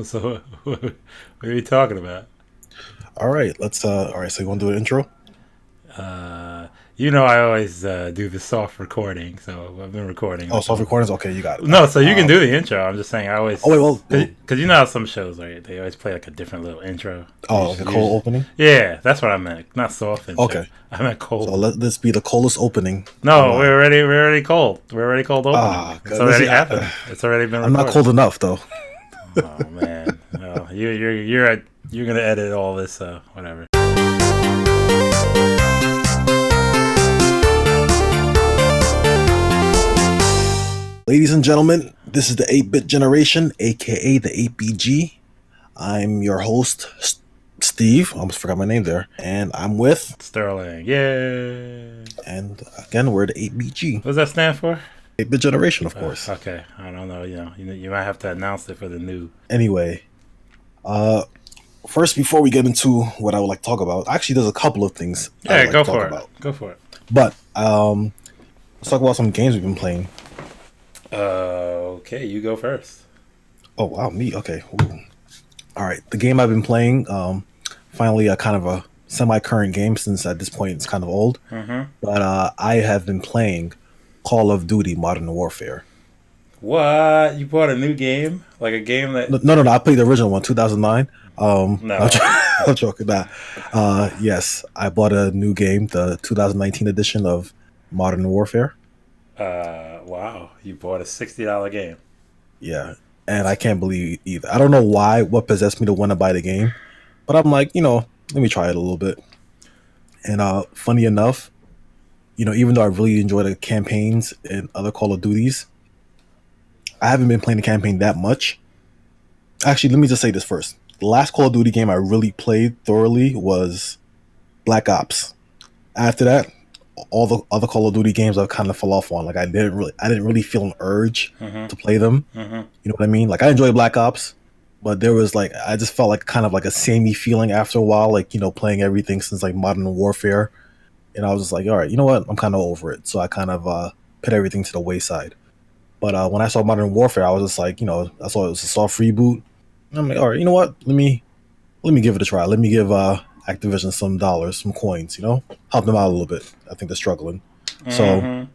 So, what are you talking about? All right, let's. All right, so you want to do an intro? Uh, I always do the soft recording, so I've been recording Oh, with soft them. recordings. Okay, you got it. All No, right. so you can do the intro. I'm just saying, I Oh wait, always well, well. because how some shows they always play like a different little intro. Oh, like a cold opening. Yeah, that's what I meant. Not soft intro. Okay, I meant so cold. let this be the coldest opening No, online. we're already cold. We're already cold opening. It's Let's already see. happened. It's already been I'm not recorded. cold enough though. Oh man, well, you're gonna edit all this, so whatever. Ladies and gentlemen, this is the 8-bit generation, aka the 8BG. I'm your host, Steve. I almost forgot my name there, and I'm with. Sterling, yeah. And again, we're the 8BG, What does that stand for? 8-bit generation, of course. Okay, I don't know. You might have to announce it for the new. Anyway, uh, first, before we get into what I would like to talk about, actually, there's a couple of things I Yeah, would like go to talk for it. about. Go for it. But let's talk about some games we've been playing. Okay, you go first. Oh wow, me. Okay. Ooh. All right. The game I've been playing, finally a kind of a semi-current game since at this point it's kind of old. Mm-hmm. But I have been playing Call of Duty Modern Warfare. What? You bought a new game? Like a game that? No. I played the original one, 2009. No. I'm joking. Nah. Yes, I bought a new game, the 2019 edition of Modern Warfare. Wow. You bought a $60 game. Yeah, and I can't believe either. I don't know what possessed me to want to buy the game, but I'm like, let me try it a little bit. And funny enough, even though I really enjoy the campaigns and other Call of Duties, I haven't been playing the campaign that much. Actually, let me just say this first. The last Call of Duty game I really played thoroughly was Black Ops. After that, all the other Call of Duty games I kind of fell off on. Like I didn't really feel an urge Mm-hmm. to play them. Mm-hmm. You know what I mean? Like I enjoy Black Ops, but there was like I just felt like kind of like a samey feeling after a while. Like playing everything since like Modern Warfare, and I was just like, all right, you know what? I'm kind of over it. So I kind of put everything to the wayside. But when I saw Modern Warfare, I was just like, I saw it was a soft reboot. And I'm like, all right, you know what? Let me give it a try. Let me give Activision some dollars, some coins. Help them out a little bit. I think they're struggling. So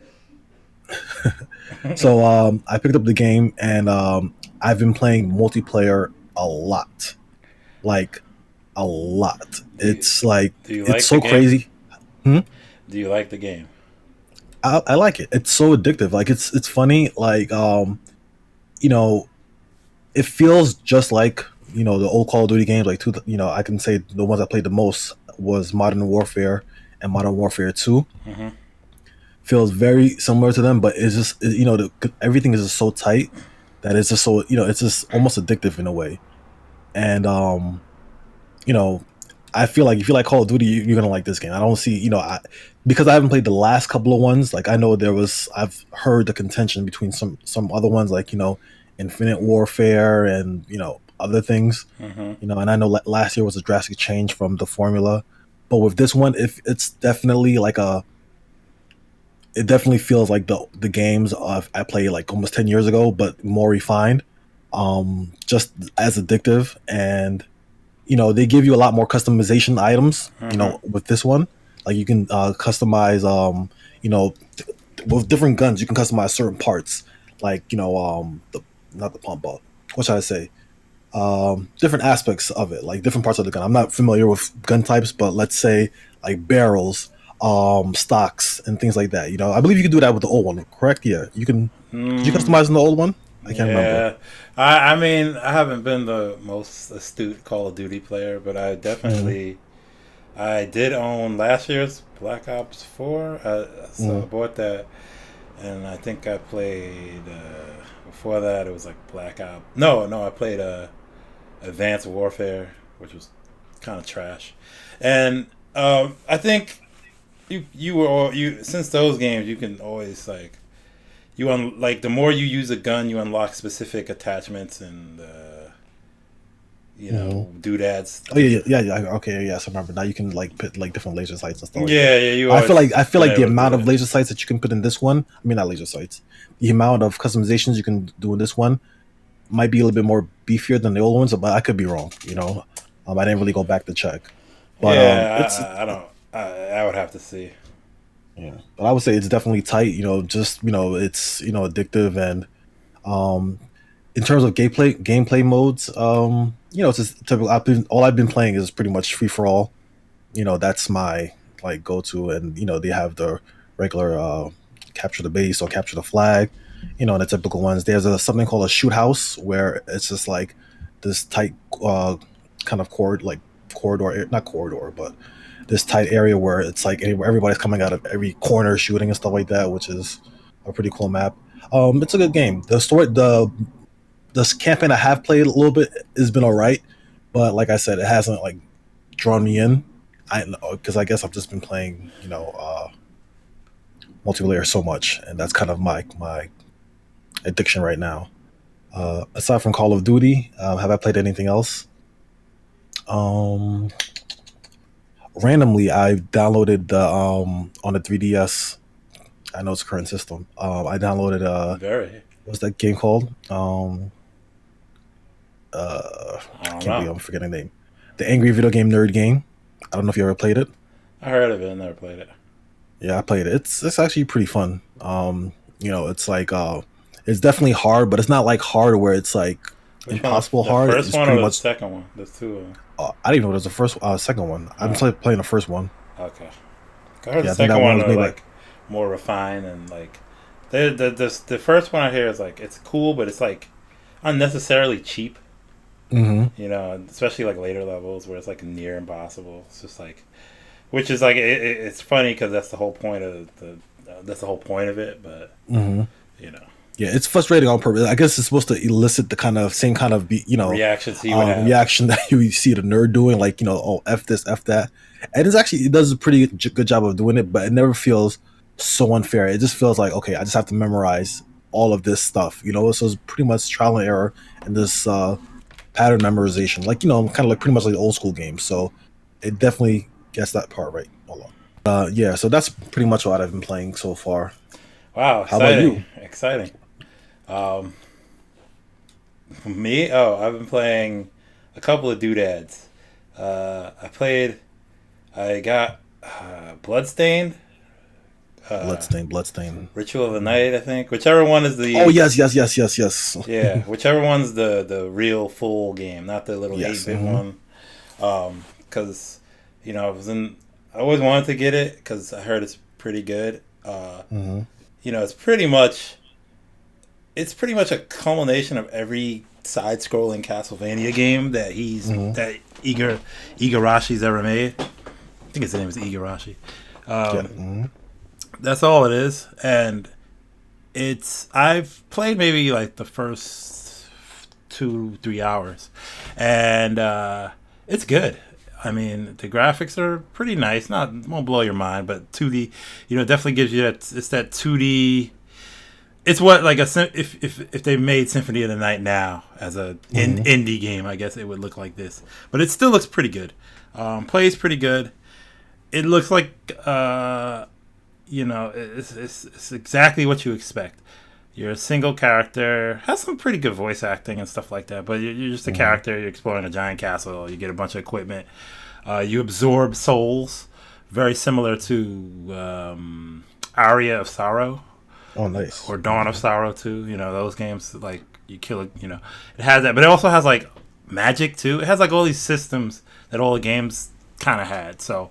Mm-hmm. I picked up the game and I've been playing multiplayer a lot, like a lot. Do you, It's like do you it's like the so game? crazy. Hmm? Do you like the game? I like it. It's so addictive. Like it's funny. Like you know, it feels just like the old Call of Duty games. Like I can say the ones I played the most was Modern Warfare and Modern Warfare 2. Mm-hmm. Feels very similar to them, but it's just everything is just so tight that it's just so it's just almost addictive in a way. And you know, I feel like if you like Call of Duty, you're gonna like this game. I don't see because I haven't played the last couple of ones. Like I know I've heard the contention between some other ones like Infinite Warfare and other things. Mm-hmm. And I know last year was a drastic change from the formula, but with this one, if it's definitely like it definitely feels like the games I played like almost 10 years ago, but more refined, just as addictive. And they give you a lot more customization items. Mm-hmm. With this one, like you can customize, with different guns, you can customize certain parts, like not the pump up. What should I say? Different aspects of it, like different parts of the gun. I'm not familiar with gun types, but let's say like barrels, stocks, and things like that. I believe you can do that with the old one, correct? Yeah, you can. Did you Mm, customize in the old one? I can't remember. yeah. I mean, I haven't been the most astute Call of Duty player, but Mm-hmm. I did own last year's Black Ops 4. So Mm-hmm. I bought that, and I think I played before that. It was like Black Ops. No, I played Advanced Warfare, which was kind of trash. And I think you since those games you can always like like the more you use a gun, you unlock specific attachments and Mm-hmm. doodads. Oh yeah. Okay, yes, I remember. Now you can like put like different laser sights and stuff like that. Yeah, you I feel like been the able to do amount of that. laser sights that you can put in this one. I mean, not laser sights. The amount of customizations you can do in this one might be a little bit more beefier than the old ones, but I could be wrong. I didn't really go back to check. But it's I don't. I would have to see. yeah, but I would say it's definitely tight. Just it's addictive, and in terms of gameplay modes, it's just typical. All I've been playing is pretty much free for all. That's my like go to, and they have the regular capture the base or capture the flag. The typical ones. There's something called a shoot house where it's just like this tight kind of corridor, not corridor, but this tight area where it's like everybody's coming out of every corner shooting and stuff like that, which is a pretty cool map. It's a good game. The story, the campaign I have played a little bit has been all right, but like I said, it hasn't like drawn me in. Because I guess I've just been playing, multiplayer so much, and that's kind of my addiction right now. Aside from Call of Duty, have I played anything else? Randomly, I downloaded the on the 3DS. I know it's a current system. I downloaded what's that game called? I can't believe I'm forgetting the name. The Angry Video Game Nerd game. I don't know if you ever played it. I heard of it. I never played it. Yeah, I played it. It's actually pretty fun. It's like it's definitely hard, but it's not like hard where it's like impossible hard. The first one or the second one? There's two of them. I didn't know there was the first second one. I'm playing the first one. Okay. I heard the second one was like more refined and like the first one I hear is like it's cool, but it's like unnecessarily cheap. Mm-hmm. Especially like later levels where it's like near impossible. It's just like, which is like it's funny because that's the whole point of it. But yeah, it's frustrating on purpose. I guess it's supposed to elicit the same kind of reaction that you see the nerd doing, like oh f this f that, and it does a pretty good job of doing it, but it never feels so unfair. It just feels like okay, I just have to memorize all of this stuff, so it's pretty much trial and error and this pattern memorization, like kind of like pretty much like old school games. So it definitely gets that part right. Hold on. Yeah, so that's pretty much what I've been playing so far. Wow, exciting. How about you? Exciting. Me? Oh, I've been playing a couple of doodads. I got Bloodstained. Bloodstained. Ritual of the Night, I think. Whichever one is the... Oh, yes. Yeah, whichever one's the real full game, not the little 8-bit one. Because, I always wanted to get it because I heard it's pretty good. It's pretty much a culmination of every side-scrolling Castlevania game that that Igarashi's ever made. I think his name is Igarashi. That's all it is, and I've played maybe like the first 2-3 hours, and it's good. I mean, the graphics are pretty nice. Won't blow your mind, but 2D, definitely gives you that. It's that 2D. It's what like if they made Symphony of the Night now as a indie game, I guess it would look like this. But it still looks pretty good. Plays pretty good. It looks like it's exactly what you expect. You're a single character, has some pretty good voice acting and stuff like that, but you're just a character. You're exploring a giant castle. You get a bunch of equipment. You absorb souls, very similar to Aria of Sorrow. Oh, nice. Or Dawn of Sorrow too. Those games like you kill it. It has that, but it also has like magic too. It has like all these systems that all the games kind of had. So,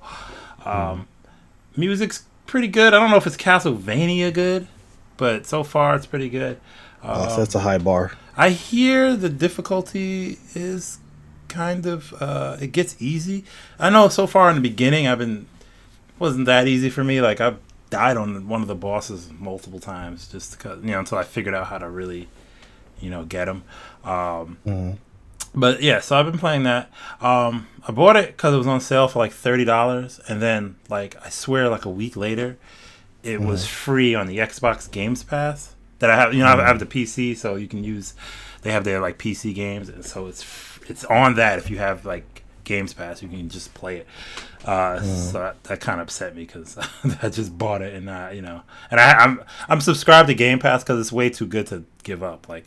music's pretty good. I don't know if it's Castlevania good, but so far it's pretty good. So that's a high bar. I hear the difficulty is kind of it gets easy. I know so far in the beginning wasn't that easy for me. Like I've died on one of the bosses multiple times just because until I figured out how to really get them. But yeah, so I've been playing that. I bought it because it was on sale for like $30, and then like I swear like a week later it was free on the Xbox Games Pass that I have. I have the PC, so you can use. They have their like PC games, and so it's on that. If you have like Games Pass, you can just play it. So that kind of upset me because I just bought it and and I'm subscribed to Game Pass because it's way too good to give up. Like,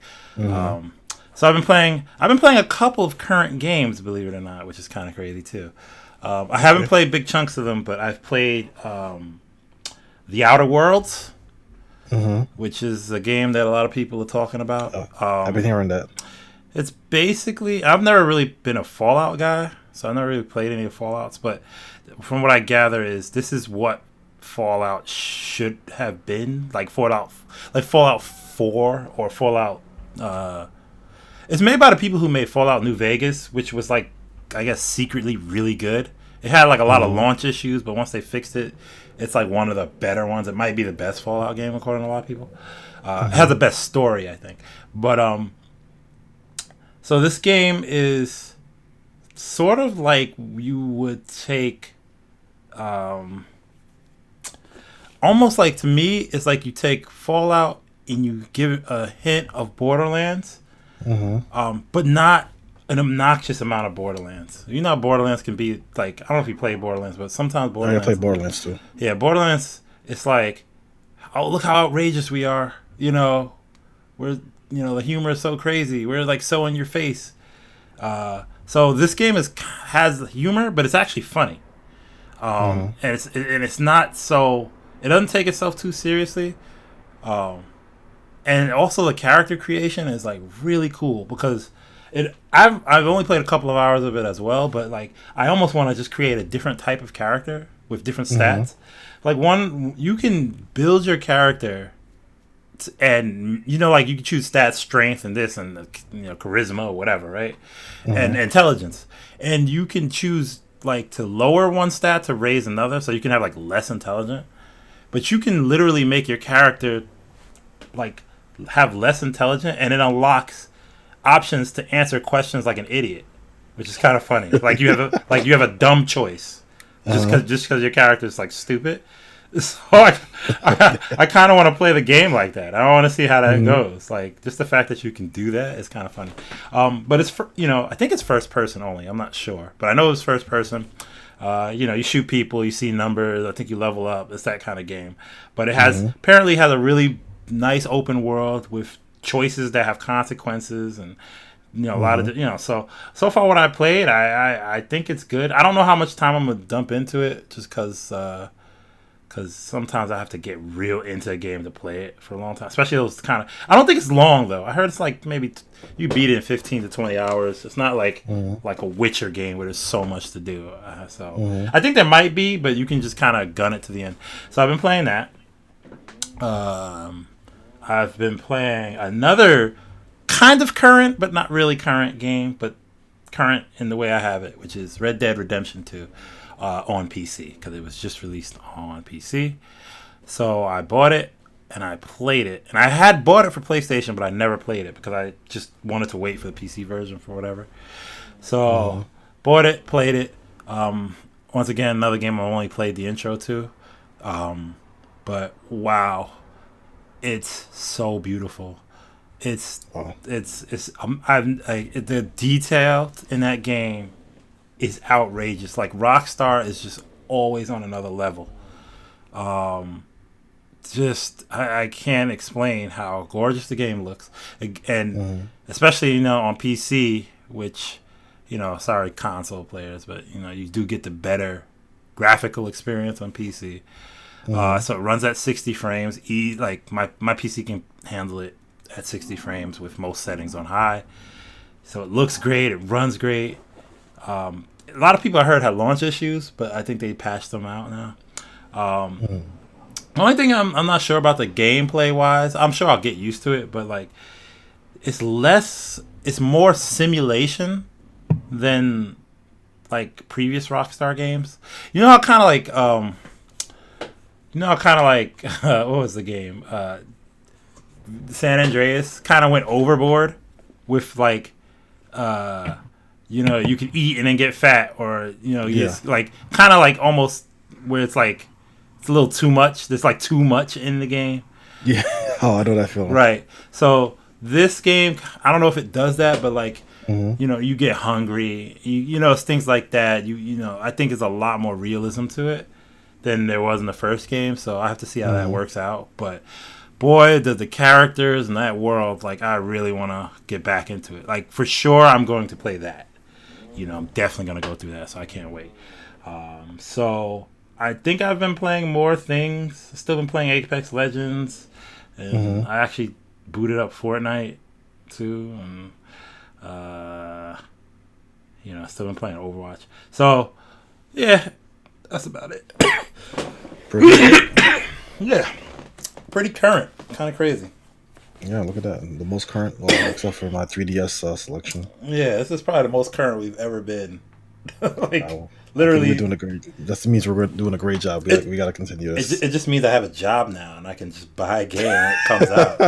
So I've been playing a couple of current games, believe it or not, which is kind of crazy too. I haven't played big chunks of them, but I've played The Outer Worlds, which is a game that a lot of people are talking about. I've been hearing that. It's basically, I've never really been a Fallout guy, so I've never really played any of Fallouts, but from what I gather this is what Fallout should have been, like Fallout 4 or Fallout. It's made by the people who made Fallout New Vegas, which was like, I guess, secretly really good. It had like a lot of launch issues, but once they fixed it, it's like one of the better ones. It might be the best Fallout game according to a lot of people. It has the best story, I think. But so this game is sort of like you would take, almost like, to me, it's like you take Fallout and you give it a hint of Borderlands, but not an obnoxious amount of Borderlands. You know how Borderlands can be like, I don't know if you play Borderlands, but sometimes Borderlands. I play Borderlands too. Yeah, Borderlands, it's like, oh, look how outrageous we are. You know, the humor is so crazy. We're like so in your face. So this game has humor, but it's actually funny. And it's not so, it doesn't take itself too seriously. And also the character creation is like really cool because I've only played a couple of hours of it as well, but like I almost want to just create a different type of character with different stats. Like you can build your character and like you can choose stats, strength, and this, and charisma or whatever, right? And intelligence, and you can choose like to lower one stat to raise another, so you can have like less intelligent. But you can literally make your character like have less intelligent, and it unlocks options to answer questions like an idiot, which is kind of funny. Like you have a dumb choice just because your character is like stupid. So I kind of want to play the game like that. I want to see how that goes. Like just the fact that you can do that is kind of funny. But it's I think it's first person only. I'm not sure, but I know it's first person. You shoot people, you see numbers. I think you level up. It's that kind of game. But it apparently has a really nice open world with choices that have consequences, and a lot of so far what I played, I think it's good. I don't know how much time I'm gonna dump into it, just because sometimes I have to get real into a game to play it for a long time, especially those kind of. I don't think it's long though. I heard it's like maybe you beat it in 15 to 20 hours. It's not like a Witcher game where there's so much to do. I think there might be, but you can just kind of gun it to the end. So I've been playing that. I've been playing another kind of current, but not really current game, but current in the way I have it, which is Red Dead Redemption 2 on PC, because it was just released on PC. So I bought it and I played it. And I had bought it for PlayStation, but I never played it because I just wanted to wait for the PC version for whatever. So bought it, played it. Once again, another game I only played the intro to. But wow. It's so beautiful. The detail in that game is outrageous. Like Rockstar is just always on another level. I can't explain how gorgeous the game looks, and especially on PC, which sorry console players, but you do get the better graphical experience on PC. So it runs at 60 frames. Like my PC can handle it at 60 frames with most settings on high. So it looks great. It runs great. A lot of people I heard had launch issues, but I think they patched them out now. The only thing I'm not sure about the gameplay wise, I'm sure I'll get used to it, but like it's more simulation than like previous Rockstar games. You know how kind of like what was the game? San Andreas kind of went overboard with like you can eat and then get fat, or just like kind of like almost where it's like it's a little too much. There's like too much in the game. Yeah. Oh, I know that feeling. Right. So this game, I don't know if it does that, but like you get hungry. It's things like that. I think it's a lot more realism to it than there was in the first game, so I have to see how that works out. But boy, the characters and that world, like, I really want to get back into it. Like, for sure, I'm going to play that. I'm definitely going to go through that, so I can't wait. So I think I've been playing more things. Still been playing Apex Legends, and I actually booted up Fortnite too, and still been playing Overwatch. So yeah, that's about it. Yeah, pretty current. Kind of crazy. Yeah, look at that. The most current, well, except for my 3DS selection. Yeah, this is probably the most current we've ever been. Literally, we're doing a great. That means we're doing a great job. We got to continue this. It just means I have a job now, and I can just buy a game when it comes out.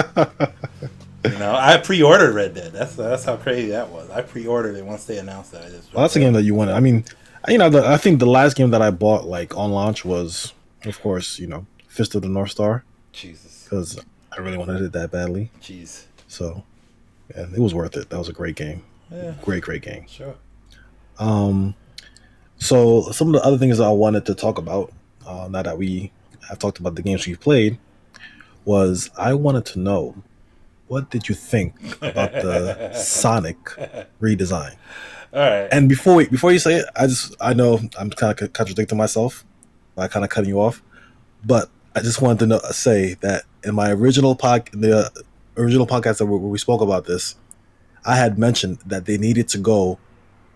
I pre-ordered Red Dead. That's how crazy that was. I pre-ordered it once they announced that. Well, that's a game that you wanted. I mean, I think the last game that I bought like on launch was, of course, Fist of the North Star. Jesus. Because I really wanted it that badly. Jeez. So, yeah, it was worth it. That was a great game. Yeah. Great game. Sure. So some of the other things that I wanted to talk about, now that we have talked about the games we've played, was I wanted to know, what did you think about the Sonic redesign? All right. And before you say it, I know I'm kind of contradicting myself by kind of cutting you off, but I just wanted to say that in my original the original podcast where we spoke about this, I had mentioned that they needed to go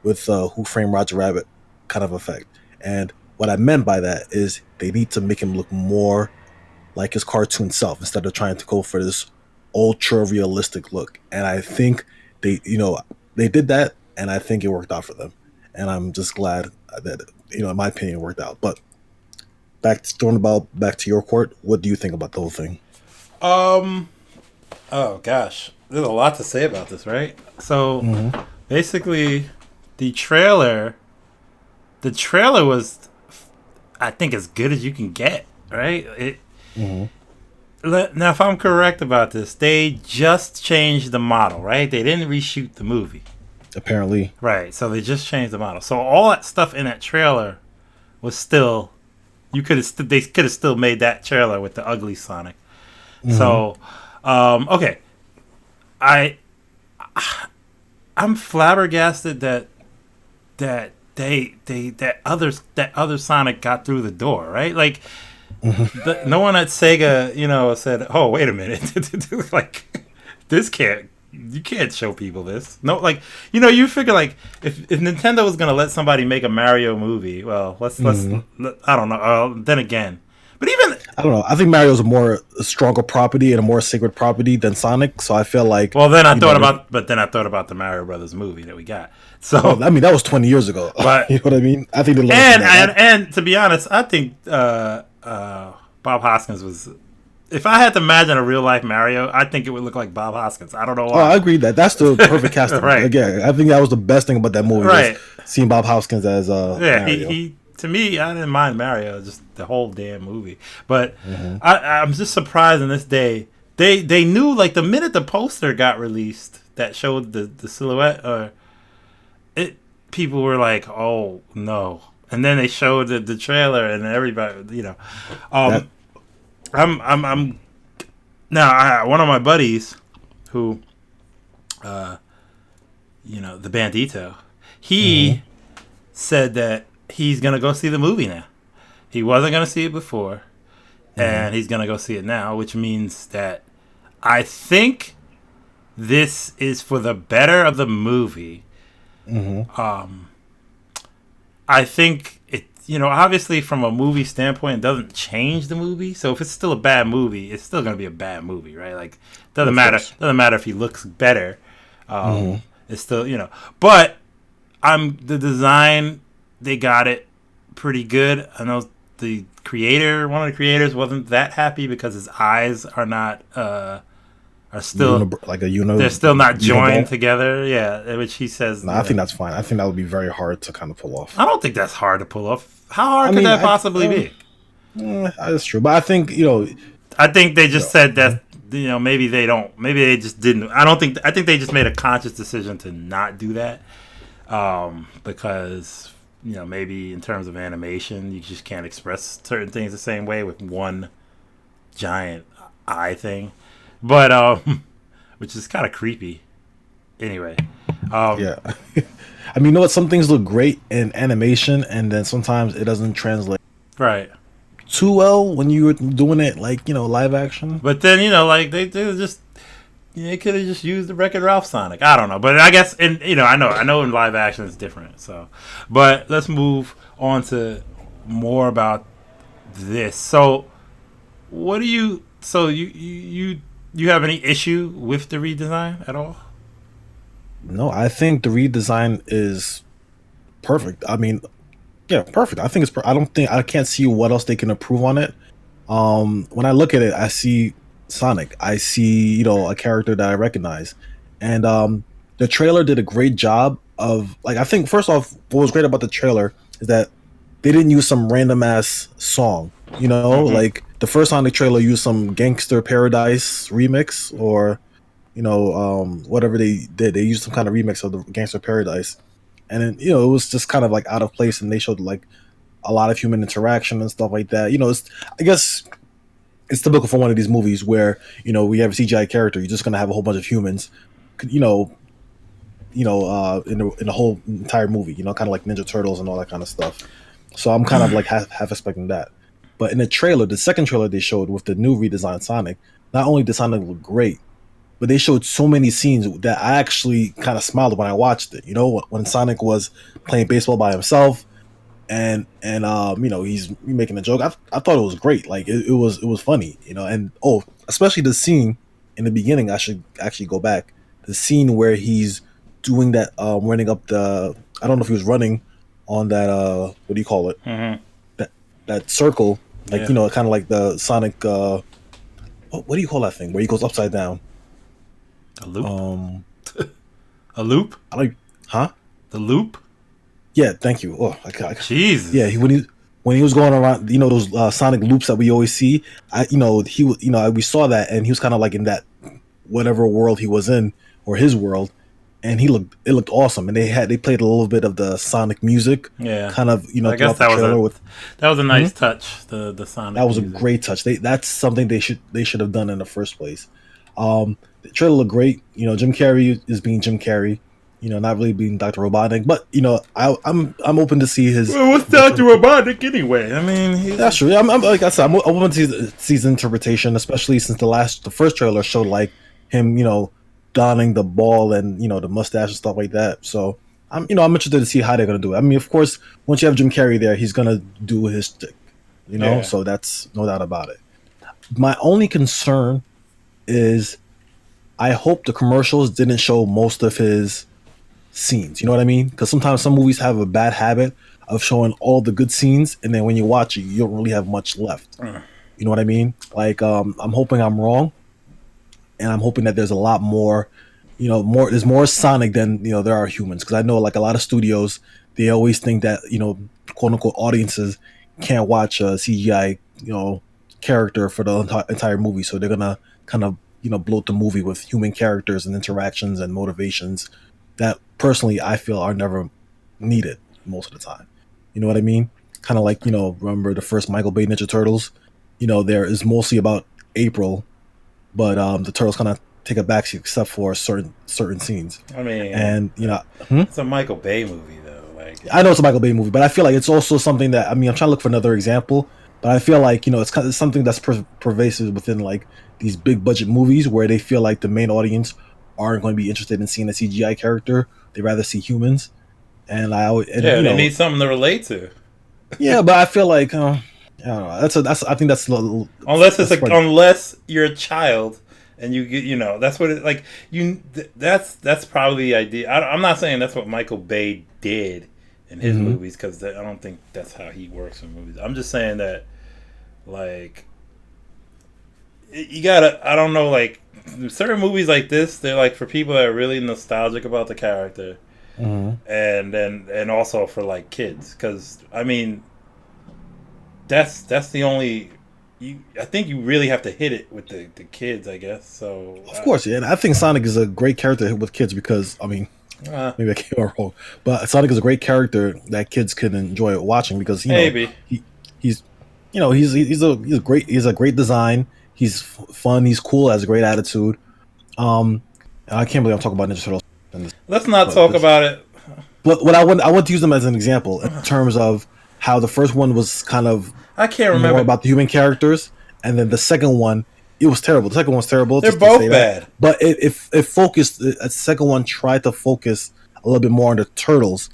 with Who Framed Roger Rabbit kind of effect. And what I meant by that is they need to make him look more like his cartoon self instead of trying to go for this ultra realistic look. And I think they did that, and I think it worked out for them. And I'm just glad that, in my opinion, it worked out. But back to your court, what do you think about the whole thing? Oh gosh, there's a lot to say about this, right? So basically, the trailer was, I think, as good as you can get, right? Now, if I'm correct about this, they just changed the model, right? They didn't reshoot the movie. Apparently. Right, so they just changed the model. So all that stuff in that trailer was still, they could have still made that trailer with the ugly Sonic. So, okay. I'm flabbergasted that other Sonic got through the door, right? Like, no one at Sega, said, "Oh, wait a minute, like, you can't show people this." No, like, you figure, like, if Nintendo was gonna let somebody make a Mario movie, well, let's I don't know. Then again, but even I don't know. I think Mario's a stronger property and a more sacred property than Sonic. So I feel like. Well, then I thought about the Mario Brothers movie that we got. So I mean, that was 20 years ago. But you know what I mean? I think and to be honest, I think Bob Hoskins was. If I had to imagine a real life Mario, I think it would look like Bob Hoskins. I don't know why. Oh, I agree that's the perfect casting. Right. Again, I think that was the best thing about that movie. Right. Seeing Bob Hoskins as Mario. He to me, I didn't mind Mario, just the whole damn movie. But I'm just surprised in this day. They knew, like, the minute the poster got released that showed the silhouette, people were like, "Oh no!" And then they showed the trailer, and everybody, I'm now one of my buddies who, the Bandito, he said that he's gonna go see the movie now. He wasn't gonna see it before, and he's gonna go see it now, which means that I think this is for the better of the movie. I think it, obviously from a movie standpoint, it doesn't change the movie. So if it's still a bad movie, it's still gonna be a bad movie, right? Like, doesn't matter. Doesn't matter if he looks better. It's still, but the design. They got it pretty good. I know one of the creators wasn't that happy because his eyes are not are still they're still not joined together. Yeah, which he says. No, I think that's fine. I think that would be very hard to kind of pull off. I don't think that's hard to pull off. How hard could that possibly be? That's true, but I think I think they just said that maybe they don't. Maybe they just didn't. I think they just made a conscious decision to not do that because. Maybe in terms of animation, you just can't express certain things the same way with one giant eye thing, but which is kind of creepy. Anyway, Yeah. I mean, you know what? Some things look great in animation, and then sometimes it doesn't translate right. too well when you were doing it like live action. But then like they just they could have just used the Wreck-It Ralph Sonic. I don't know, but I guess I know in live action it's different. So, but let's move on to more about this. So, what do you? So you have any issue with the redesign at all? No, I think the redesign is perfect. I mean, yeah, perfect. I think it's. I can't see what else they can improve on it. When I look at it, I see Sonic. I see a character that I recognize, and the trailer did a great job of like. I think first off, what was great about the trailer is that they didn't use some random ass song. Like the first Sonic trailer used some Gangster Paradise remix or whatever they did. They used some kind of remix of the Gangster Paradise, and then it was just kind of like out of place, and they showed like a lot of human interaction and stuff like that. I guess it's typical for one of these movies where we have a CGI character. You're just gonna have a whole bunch of humans, in the whole entire movie. Kind of like Ninja Turtles and all that kind of stuff. So I'm kind of like half expecting that. But in the trailer, the second trailer they showed with the new redesigned Sonic, not only did Sonic look great, but they showed so many scenes that I actually kind of smiled when I watched it. When Sonic was playing baseball by himself, and he's making a joke. I thought it was great. Like it was funny. And especially the scene in the beginning. I should actually go back. The scene where he's doing that, running up the. I don't know if he was running on that. What do you call it? Mm-hmm. That circle, like Yeah. kind of like the Sonic. What do you call that thing where he goes upside down? A loop. A loop. I like, huh? The loop. Yeah, thank you. Oh, Jesus. Yeah, when he was going around, those Sonic loops that we always see. We saw that, and he was kind of like in that whatever world he was in or his world, and it looked awesome. And they played a little bit of the Sonic music. Yeah. Kind of I guess that was a nice touch. The Sonic. That was music. a great touch. That's something they should have done in the first place. The trailer looked great. Jim Carrey is being Jim Carrey. Not really being Dr. Robotnik, but I'm open to see his. Well, what's Dr. Robotnik anyway? I mean, that's true. I'm like I said, I'm open to see his interpretation, especially since the first trailer showed like him, donning the ball and the mustache and stuff like that. So I'm interested to see how they're gonna do it. I mean, of course, once you have Jim Carrey there, he's gonna do his stick, Yeah. So that's no doubt about it. My only concern is I hope the commercials didn't show most of his scenes. You know what I mean? Because sometimes some movies have a bad habit of showing all the good scenes, and then when you watch it, you don't really have much left. You know what I mean? Like, I'm hoping I'm wrong, and I'm hoping that there's a lot more. There's more Sonic than there are humans. Because I know like a lot of studios, they always think that quote unquote audiences can't watch a CGI character for the entire movie, so they're gonna kind of bloat the movie with human characters and interactions and motivations that personally I feel are never needed most of the time. You know what I mean? Kind of like, remember the first Michael Bay Ninja Turtles? There is mostly about April, but the turtles kind of take a backseat except for certain scenes. I mean, and it's a Michael Bay movie though. Like, I know it's a Michael Bay movie, but I feel like it's also something that I'm trying to look for another example, but I feel like it's something that's pervasive within like these big budget movies where they feel like the main audience aren't going to be interested in seeing a CGI character. They rather see humans, and they need something to relate to. Yeah, but I feel like I don't know. I think that's unless you're a child and you get that's what it like that's probably the idea. I'm not saying that's what Michael Bay did in his movies because I don't think that's how he works in movies. I'm just saying that like you gotta I don't know like. Certain movies like this, they're like for people that are really nostalgic about the character, and also for like kids, because I mean, that's the only. I think you really have to hit it with the kids, I guess. So of course, yeah, and I think Sonic is a great character with kids because I mean, maybe I came wrong, but Sonic is a great character that kids can enjoy watching because he's a great design. He's fun. He's cool. Has a great attitude. I can't believe I'm talking about Ninja Turtles. Let's not talk about it. But what I want to use them as an example in terms of how the first one was kind of I can't remember more about the human characters, and then the second one, it was terrible. The second one's terrible. They're both bad. But it focused. The second one tried to focus a little bit more on the turtles,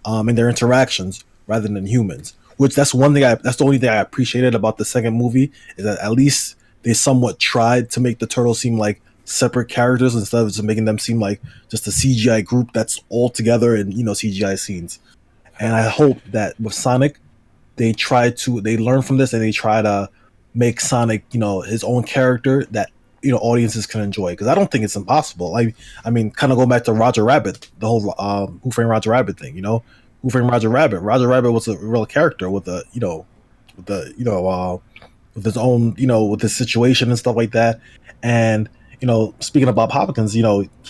and their interactions rather than humans. Which that's one thing. That's the only thing I appreciated about the second movie is that at least they somewhat tried to make the turtles seem like separate characters instead of just making them seem like just a CGI group that's all together in CGI scenes. And I hope that with Sonic, they learn from this and they try to make Sonic his own character that audiences can enjoy, because I don't think it's impossible. I mean, kind of go back to Roger Rabbit, the whole Who Framed Roger Rabbit thing. Who Framed Roger Rabbit? Roger Rabbit was a real character with with his own with his situation and stuff like that. And speaking of Bob Hopkins, he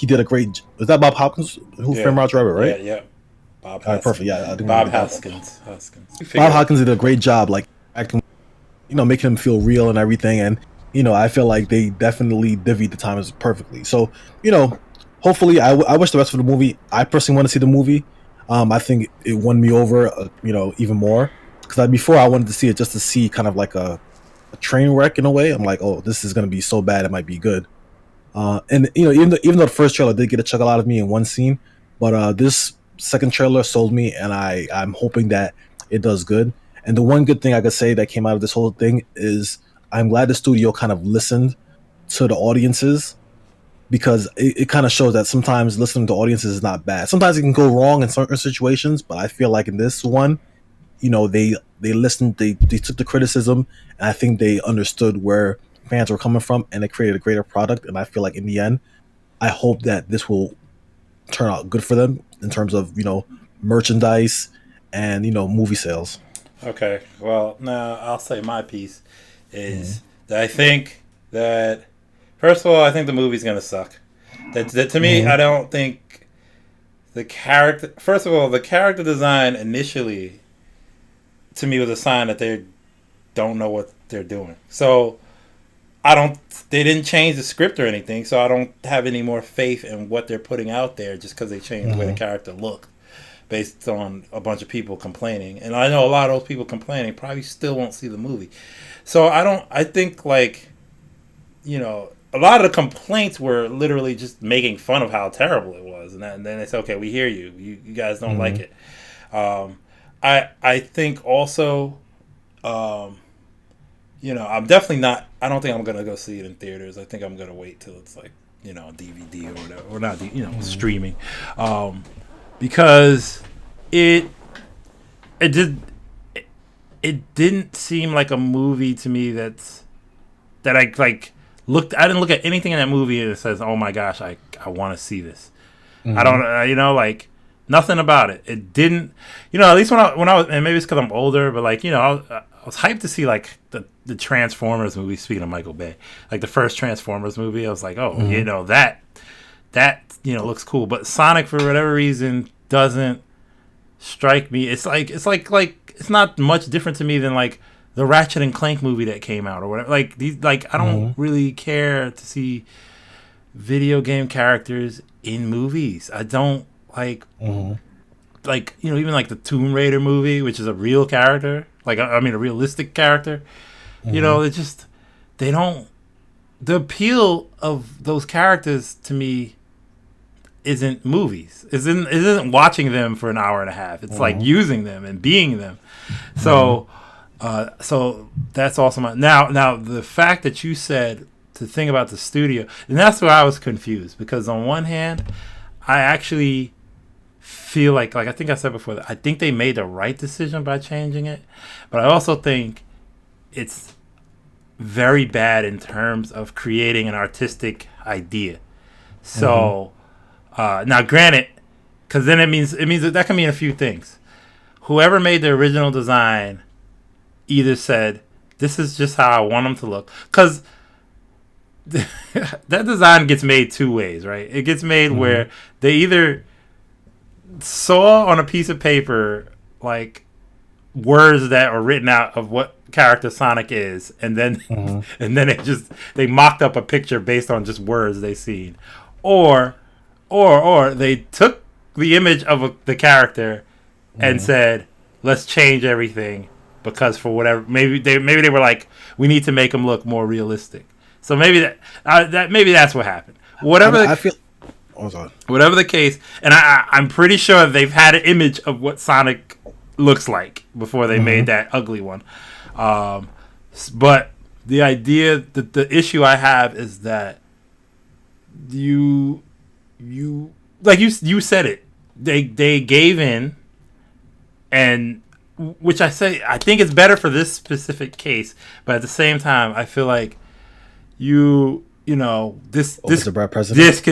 did a great. Was that Bob Hopkins who framed Roger Rabbit, right? Yeah. Bob Hoskins. All right, perfect. Yeah, Bob Hoskins. Bob Hoskins did a great job, like acting, making him feel real and everything. And I feel like they definitely divvied the time perfectly. So hopefully, I wish the rest of the movie. I personally want to see the movie. I think it won me over, even more, because before I wanted to see it just to see kind of like a train wreck in a way. I'm like, oh, this is going to be so bad, it might be good. And even though the first trailer did get a chuckle out of me in one scene, but this second trailer sold me, and I'm hoping that it does good. And the one good thing I could say that came out of this whole thing is I'm glad the studio kind of listened to the audiences, because it kind of shows that sometimes listening to audiences is not bad. Sometimes it can go wrong in certain situations, but I feel like in this one, they listened, they took the criticism, and I think they understood where fans were coming from, and they created a greater product. And I feel like in the end, I hope that this will turn out good for them in terms of merchandise and movie sales. Okay, well, now I'll say my piece is that I think that, first of all, I think the movie's gonna suck. That to me, I don't think the character. First of all, the character design initially, to me, was a sign that they don't know what they're doing. So they didn't change the script or anything, so I don't have any more faith in what they're putting out there just because they changed the way the character looked based on a bunch of people complaining. And I know a lot of those people complaining probably still won't see the movie. So I think like, a lot of the complaints were literally just making fun of how terrible it was. And then they said, okay, we hear you. You guys don't like it. I think also, I'm definitely not. I don't think I'm gonna go see it in theaters. I think I'm gonna wait till it's like DVD or whatever, or not streaming, because it didn't seem like a movie to me that I like looked. I didn't look at anything in that movie that says, "Oh my gosh, I want to see this." I don't, like nothing about it. It didn't, at least when I was, and maybe it's because I'm older, but like I was hyped to see like the Transformers movie. Speaking of Michael Bay, like the first Transformers movie, I was like, oh, that looks cool. But Sonic, for whatever reason, doesn't strike me. It's like it's not much different to me than like the Ratchet and Clank movie that came out or whatever. Like I don't really care to see video game characters in movies. I don't like even like the Tomb Raider movie, which is a real character. Like, I mean, a realistic character. They don't. The appeal of those characters to me isn't movies. Isn't watching them for an hour and a half. It's like using them and being them. So, so that's awesome. Now the fact that you said to think about the studio, and that's where I was confused, because on one hand, I actually feel like I think I said before, that I think they made the right decision by changing it, but I also think it's very bad in terms of creating an artistic idea. So now, granted, because then it means that can mean a few things. Whoever made the original design either said, "This is just how I want them to look," because that design gets made two ways, right? It gets made where they either saw on a piece of paper like words that are written out of what character Sonic is, and then and then they mocked up a picture based on just words they seen, or they took the image of the character and said, let's change everything because for whatever maybe they were like, we need to make him look more realistic. So maybe maybe that's what happened. I feel. Oh, sorry. Whatever the case, and I'm pretty sure they've had an image of what Sonic looks like before they made that ugly one. But the idea that the issue I have is that you like you said it. They gave in, and which I think it's better for this specific case, but at the same time I feel like this a bad precedent.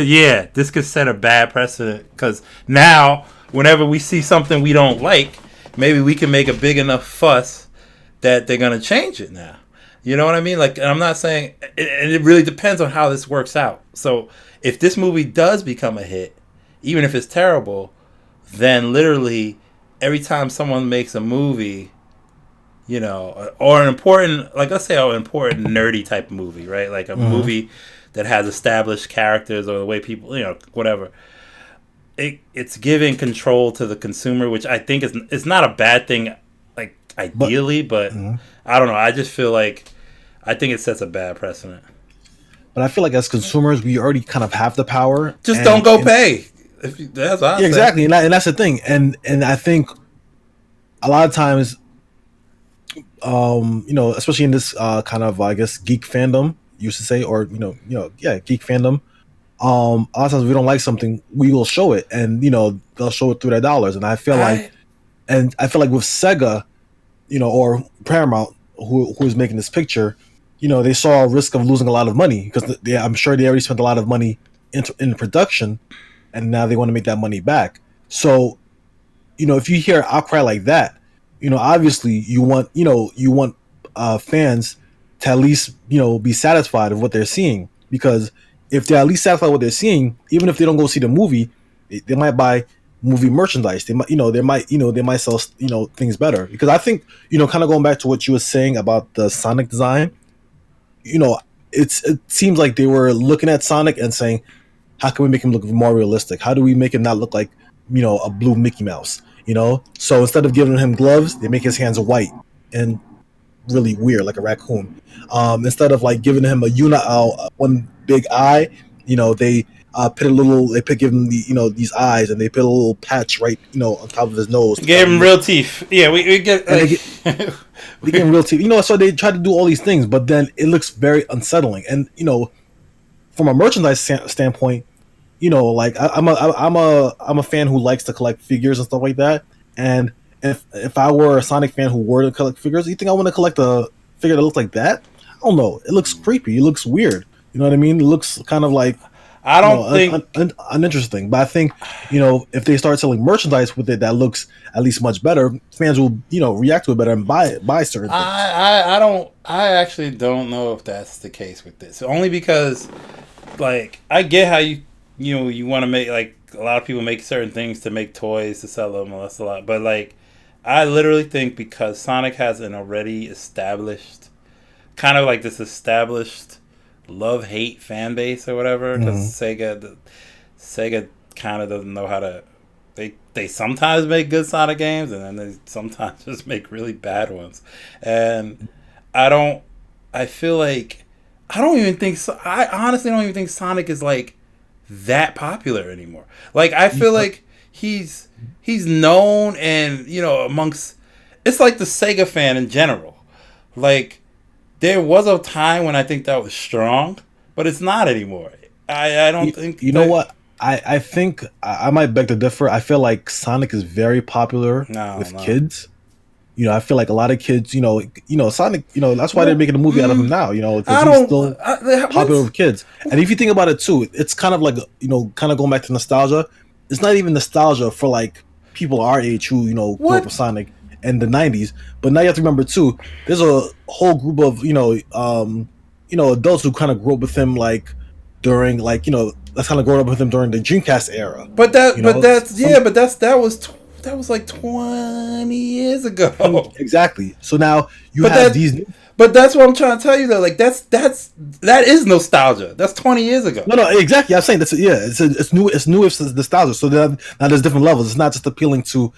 This could set a bad precedent, because now whenever we see something we don't like, maybe we can make a big enough fuss that they're gonna change it now. You know what I mean? Like, and I'm not saying, and it really depends on how this works out. So if this movie does become a hit, even if it's terrible, then literally every time someone makes a movie, or an important, like let's say an important nerdy type movie, right? Like a movie that has established characters, or the way people, whatever. It's giving control to the consumer, which I think is not a bad thing, like ideally, but I don't know. I just feel like I think it sets a bad precedent. But I feel like as consumers, we already kind of have the power. Just don't go pay. That's what I say. Exactly, and that's the thing. And I think a lot of times, especially in this kind of, I guess, geek fandom, used to say, or geek fandom. A lot of times we don't like something, we will show it, and they'll show it through their dollars. And I feel like with Sega, or Paramount, who is making this picture, they saw a risk of losing a lot of money, because I'm sure they already spent a lot of money in production, and now they want to make that money back. So, if you hear outcry like that, obviously you want fans to at least be satisfied with what they're seeing, because if they're at least satisfied with what they're seeing, even if they don't go see the movie, they might buy movie merchandise. They might sell things better. Because I think kind of going back to what you were saying about the Sonic design, it seems like they were looking at Sonic and saying, how can we make him look more realistic? How do we make him not look like a blue Mickey Mouse? So instead of giving him gloves, they make his hands white and really weird, like a raccoon. Instead of like giving him one big eye, they give him these eyes, and they put a little patch right on top of his nose. Gave him real teeth. Yeah, we get they give him real teeth. So they try to do all these things, but then it looks very unsettling. And from a merchandise standpoint, like I'm a fan who likes to collect figures and stuff like that. And if I were a Sonic fan who were to collect figures, you think I want to collect a figure that looks like that? I don't know. It looks creepy. It looks weird. You know what I mean? It looks kind of like, I don't think uninteresting. But I think if they start selling merchandise with it that looks at least much better, fans will react to it better and buy certain things. I actually don't know if that's the case with this. Only because, like, I get how you want to make, like, a lot of people make certain things to make toys to sell them. Well, that's a lot. But, like, I literally think because Sonic has an already established, kind of like this established love-hate fan base or whatever, because Sega kind of doesn't know how to. They sometimes make good Sonic games, and then they sometimes just make really bad ones. And I honestly don't even think Sonic is like that popular anymore. Like, I feel like he's known, and amongst, it's like the Sega fan in general. Like, there was a time when I think that was strong, but it's not anymore. I don't think. You know what? I think I might beg to differ. I feel like Sonic is very popular with kids. I feel like a lot of kids, Sonic, that's why they're making a movie out of him now, because he's still popular with kids. And if you think about it too, it's kind of like, kind of going back to nostalgia. It's not even nostalgia for like people our age who, grew up with Sonic in the 90s. But now you have to remember too, there's a whole group of, adults who kind of grew up with him like during like, that's kind of growing up with him during the Dreamcast era. But that was That was like 20 years ago. Exactly. So now you But have that, these. but that's what I'm trying to tell you though. Like that is nostalgia. That's 20 years ago. No, exactly. I'm saying that's it's new. It's new. It's nostalgia. So now there's different levels. It's not just appealing to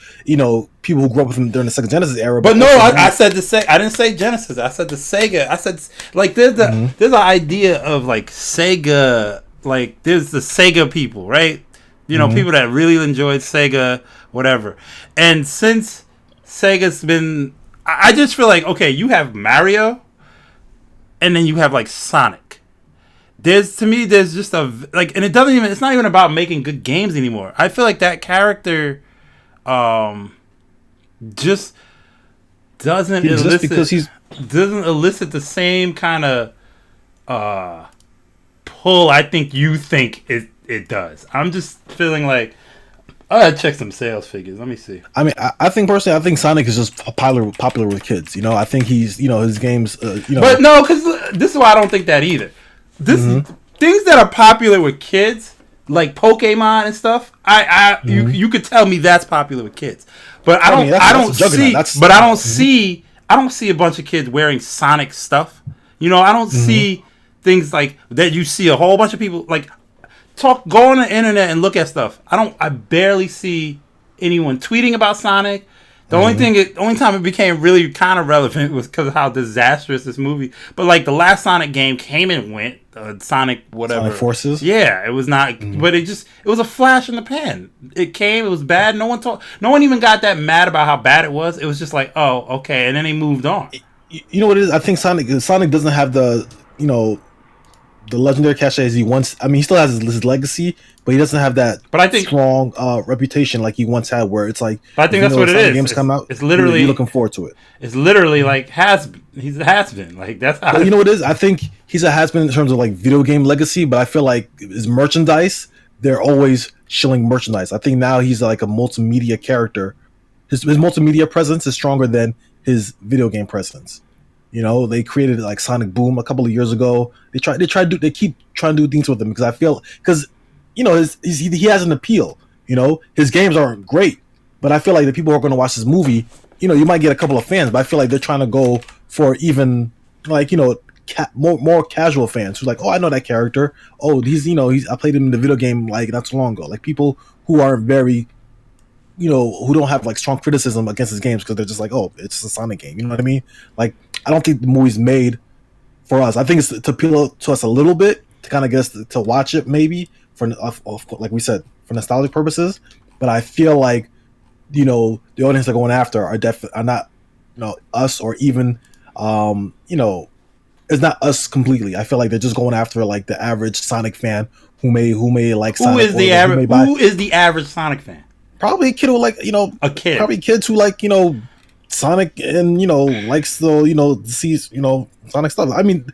people who grew up during the Sega Genesis era. But no, I said the Sega. I didn't say Genesis. I said the Sega. I said like there's an idea of like Sega. Like there's the Sega people, right? People that really enjoyed Sega, whatever. And since Sega's been, I just feel like, okay, you have Mario, and then you have like Sonic. There's just like, and it's not even about making good games anymore. I feel like that character, just doesn't elicit the same kind of pull. I think you think it does. I'm just feeling like I gotta check some sales figures. Let me see. I mean, I think personally, I think Sonic is just popular with kids. I think he's, his games. But no, because this is why I don't think that either. Things that are popular with kids, like Pokemon and stuff. You could tell me that's popular with kids, but I don't see a bunch of kids wearing Sonic stuff. I don't see things like that. You see a whole bunch of people like. Go on the internet and look at stuff. I barely see anyone tweeting about Sonic. The only time it became really kind of relevant was because of how disastrous this movie. But like the last Sonic game came and went. Sonic whatever. Sonic Forces. Yeah, it was not. But it was a flash in the pan. It came. It was bad. No one even got that mad about how bad it was. It was just like, oh, okay, and then they moved on. You know what it is? I think Sonic doesn't have the the legendary cachet as he once. I mean, he still has his legacy, but he doesn't have that. But I think strong reputation like he once had, where it's like. But I think that's what it is. Games come out. It's literally you're looking forward to it. It's literally like he's a has been. Like that's how. But you know what it is? I think he's a has been in terms of like video game legacy, but I feel like his merchandise, they're always shilling merchandise. I think now he's like a multimedia character. His multimedia presence is stronger than his video game presence. They created like Sonic Boom a couple of years ago. They keep trying to do things with him because he has an appeal. His games aren't great, but I feel like the people who are going to watch this movie, you might get a couple of fans, but I feel like they're trying to go for even like more casual fans who's like, oh, I know that character. Oh, I played him in the video game like not too long ago. Like people who aren't very who don't have like strong criticism against his games because they're just like, oh, it's a Sonic game. You know what I mean? Like, I don't think the movie's made for us. I think it's to appeal to us a little bit to kind of get us to watch it, maybe for like we said, for nostalgic purposes. But I feel like the audience they're going after are not us or even it's not us completely. I feel like they're just going after like the average Sonic fan who may like Sonic. Who is the average Sonic fan? Probably a kid who like a kid. Probably kids who like Sonic and likes the sees Sonic stuff. I mean,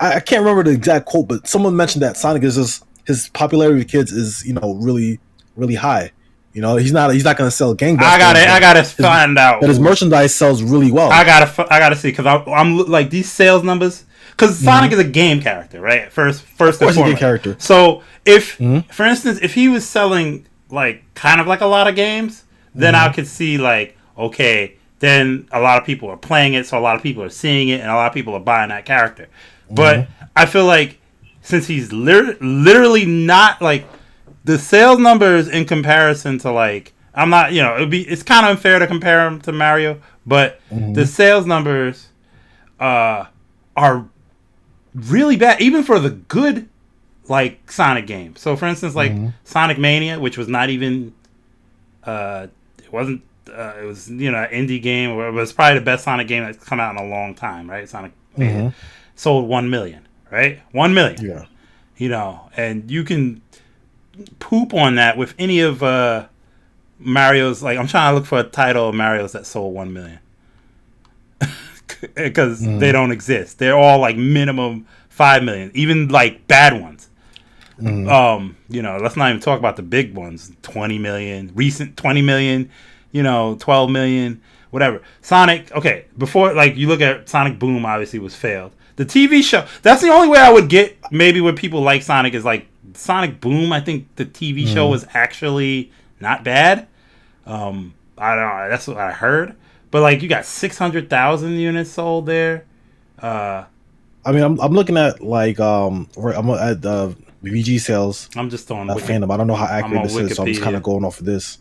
I can't remember the exact quote, but someone mentioned that Sonic is just his popularity with kids is really really high. He's not going to sell gangbusters. I gotta find out. But his merchandise sells really well. I gotta see because I'm like these sales numbers because Sonic is a game character, right? First and foremost, a game character. So if for instance if he was selling like kind of like a lot of games, then I could see like, okay, then a lot of people are playing it, so a lot of people are seeing it, and a lot of people are buying that character. But I feel like since he's literally not like the sales numbers in comparison to like I'm not it's kind of unfair to compare him to Mario, but the sales numbers are really bad even for the good like Sonic game. So for instance, like Sonic Mania, which was not even, it wasn't, it was an indie game. It was probably the best Sonic game that's come out in a long time, right? Sonic Mania sold 1 million, right? 1 million. Yeah. And you can poop on that with any of Mario's. Like I'm trying to look for a title of Mario's that sold 1 million because they don't exist. They're all like minimum 5 million, even like bad ones. Let's not even talk about the big ones. 20 million, recent 20 million, 12 million, whatever. Sonic, okay, before like you look at Sonic Boom obviously was failed. The TV show, that's the only way I would get maybe when people like Sonic is like Sonic Boom. I think the TV show was actually not bad. I don't know. That's what I heard. But like, you got 600,000 units sold there. I mean, I'm looking at like I'm at VG sales. I'm just on Fandom. I don't know how I'm accurate on this is, so I'm just kind of Wikipedia. going off of this.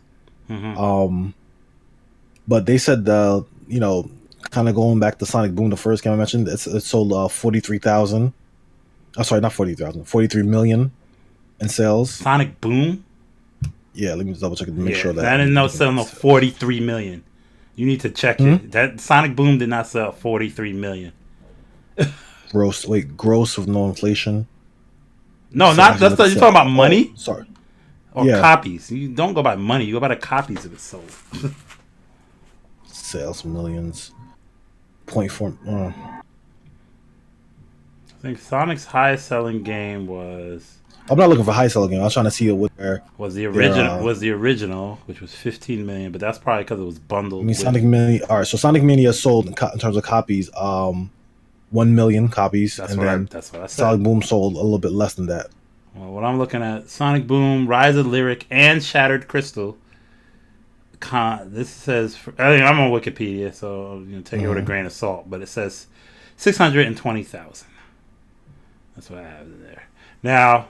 Mm-hmm. But they said kind of going back to Sonic Boom, the first game I mentioned, it sold 43,000. Oh, sorry, not 40,000, 43 million in sales. Sonic Boom. Yeah, let me just double check it to make Yeah, sure that that didn't no sell no 43 million. You need to check it. That Sonic Boom did not sell 43 million. Gross. Wait, gross with no inflation. No, So not actually, that's you're talking about money sorry. or Yeah, copies. You don't go by money. You go by the copies of it sold. sales millions. 0.4. I think Sonic's highest selling game was I'm not looking for high selling game. I was trying to see it with their. the original, which was 15 million, but that's probably because it was bundled. I mean, with... Sonic Mania. All right, so Sonic Mania sold in terms of copies, 1 million copies, That's and what then that's what I said. Sonic Boom sold a little bit less than that. Well, what I'm looking at: Sonic Boom, Rise of Lyric, and Shattered Crystal. This says I'm on Wikipedia, so take it with a grain of salt. But it says 620,000. That's what I have there now,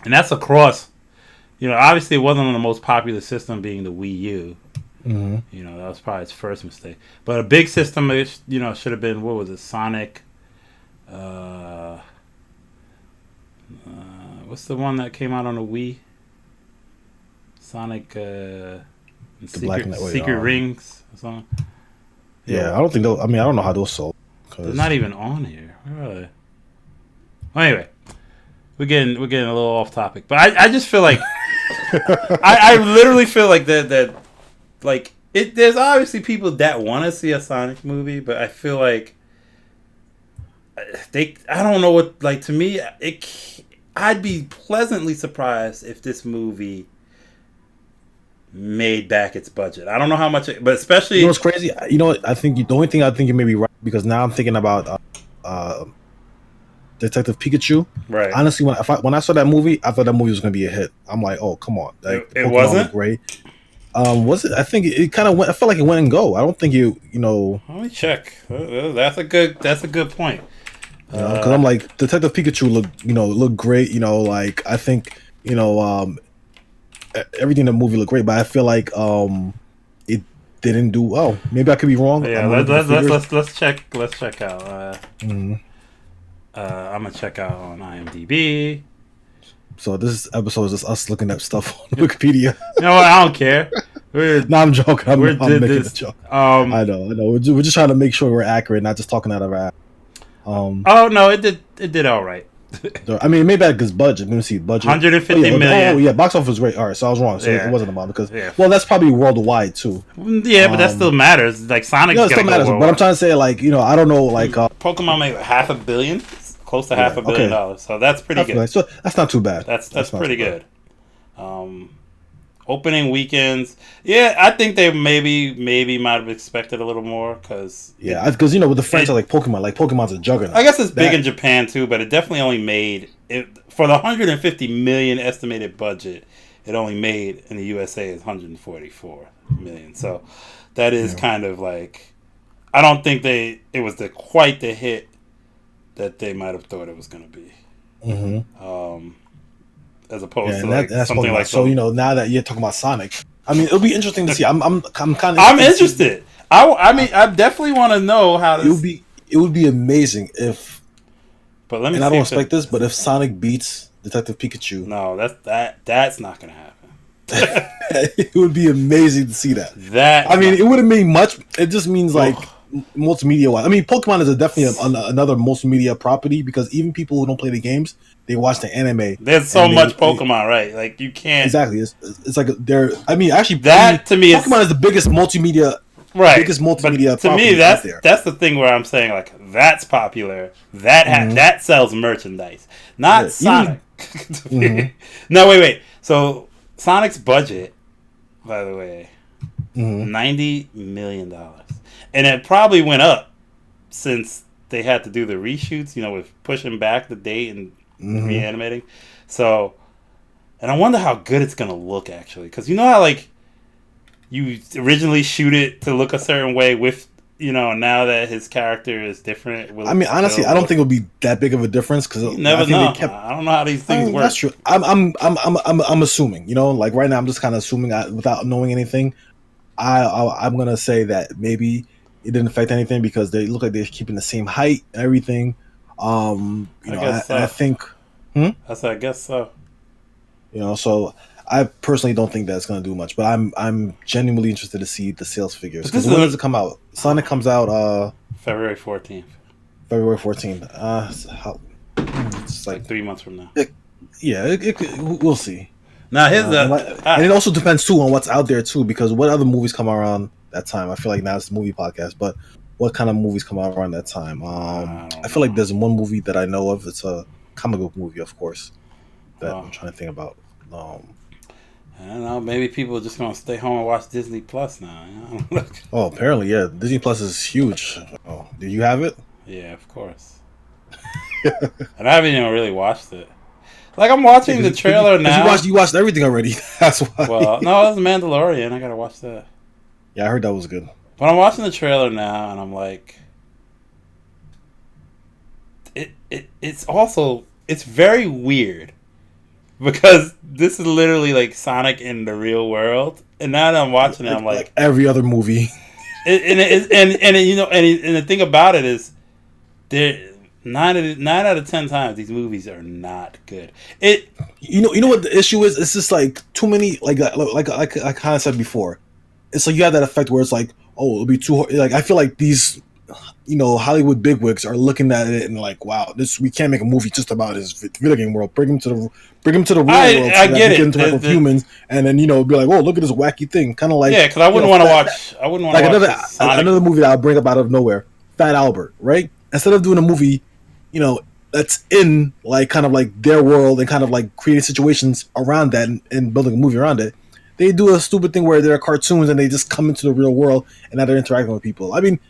and that's across. Obviously, it wasn't on the most popular system, being the Wii U. That was probably its first mistake. But a big system, should have been, what was it? Sonic. What's the one that came out on the Wii? Sonic. Secret Rings or something. Yeah, I don't think those. I mean, I don't know how those sold. They're not even on here. Where are they? Well, anyway, we're getting a little off topic, but I just feel like I literally feel like that like there's obviously people that want to see a Sonic movie, but I feel like I don't know what, like, to me I'd be pleasantly surprised if this movie made back its budget. I don't know how much, but especially what's crazy. I think the only thing I think you may be right, because now I'm thinking about Detective Pikachu. Right. Honestly, when I saw that movie, I thought that movie was going to be a hit. I'm like, oh, come on, like, it wasn't great. Was it? I think it kind of went. I felt like it went and go. I don't think Let me check. That's a good point. Because I'm like, Detective Pikachu looked great. Like, I think everything in the movie looked great, but I feel like it didn't do well. Maybe I could be wrong. Yeah, let's check out. I'm gonna check out on IMDb. So this episode is just us looking at stuff on Wikipedia. You know what? I don't care. No, I'm joking. I'm making a joke. I know. We're just trying to make sure we're accurate, not just talking out of our ass. Oh no, it did all right. I mean, maybe because budget. Let me see, budget. 150 million. Oh yeah, box office rate. All right, so I was wrong. So it wasn't about because well, that's probably worldwide too. Yeah, but that still matters. Like, Sonic's it still matters. But I'm trying to say, like, I don't know, like Pokemon made $500 million, close to $500 million. So that's pretty good. Nice. So that's not too bad. That's pretty good. Opening weekends, yeah, I think they maybe might have expected a little more because with the franchise like Pokemon's a juggernaut. I guess it's big in Japan too, but it definitely only made it for the 150 million estimated budget. It only made in the USA is 144 million. So that is kind of like, I don't think it was quite the hit that they might have thought it was going to be. As opposed to something like so. Now that you're talking about Sonic, I mean, it'll be interesting to see. I'm kind of. I'm interested. I definitely want to know how this. It would be amazing if. But let me. And I don't expect this, but if Sonic beats Detective Pikachu, no, that's not going to happen. It would be amazing to see that. It wouldn't mean much. It just means like multimedia wise. I mean, Pokemon is definitely another multimedia property, because even people who don't play the games, they watch the anime. There's so much Pokemon, right? Like, you can't exactly. It's like they're. I mean, actually, to me, Pokemon is the biggest multimedia. Right. Biggest multimedia. But to me, that's the thing where I'm saying, like, that's popular. That sells merchandise, not Sonic. No, wait. So Sonic's budget, by the way, $90 million, and it probably went up since they had to do the reshoots. With pushing back the date and reanimating. So, and I wonder how good it's gonna look, actually, because how, like, you originally shoot it to look a certain way with, now that his character is different. I mean, honestly, I don't think it would be that big of a difference because you never know. I don't know how these things work. That's true. I'm assuming. Like right now, I'm just kind of assuming without knowing anything. I'm gonna say that maybe it didn't affect anything because they look like they're keeping the same height and everything. I think. I guess so. So I personally don't think that's going to do much, but I'm genuinely interested to see the sales figures. Because when does it come out? Sonic comes out February 14th. February 14th. It's like 3 months from now. We'll see. Now and it also depends too on what's out there too, because what other movies come around that time? I feel like now it's a movie podcast, but what kind of movies come out around that time? I feel like there's one movie that I know of. It's a comic book movie, of course, that I'm trying to think about. I don't know. Maybe people are just gonna stay home and watch Disney Plus now. Oh, apparently, yeah. Disney Plus is huge. Oh, do you have it? Yeah, of course. And I haven't even really watched it. Like I'm watching the trailer now. You watched everything already. That's why. Well, no, it was Mandalorian. I gotta watch that. Yeah, I heard that was good. But I'm watching the trailer now, and I'm like, it's very weird. Because this is literally like Sonic in the real world, and now that I'm watching it, I'm like every other movie. And the thing about it is, there 9 out of 10 times these movies are not good. You know what the issue is? It's just like too many. Like I kind of said before, it's like you have that effect where it's like, oh, it'll be too. Like I feel like these. Hollywood bigwigs are looking at it and like, wow, we can't make a movie just about his video game world. Bring him to the real world. So I get it. Interact with humans, and then be like, oh, look at this wacky thing, kind of like because I wouldn't want to watch. I wouldn't want to watch another movie that I'll bring up out of nowhere. Fat Albert, right? Instead of doing a movie, that's in like kind of like their world and kind of like creating situations around that and building a movie around it. They do a stupid thing where they're cartoons and they just come into the real world and now they're interacting with people. I mean,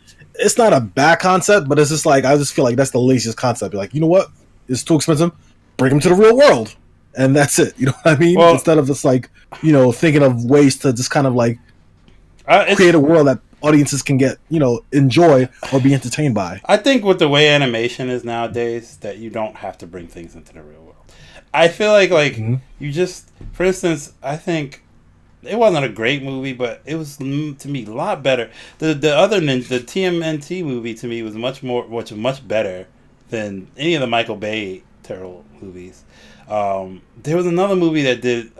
it's not a bad concept, but it's just like I just feel like that's the laziest concept. You're like, you know what? It's too expensive. Bring them to the real world, and that's it. You know what I mean? Well, instead of just like thinking of ways to just kind of like create a world that audiences can get enjoy or be entertained by. I think with the way animation is nowadays, that you don't have to bring things into the real world. I feel like you just, for instance, I think. It wasn't a great movie, but it was, to me, a lot better. The TMNT movie, to me, was much better than any of the Michael Bay Turtle movies. There was another movie that did...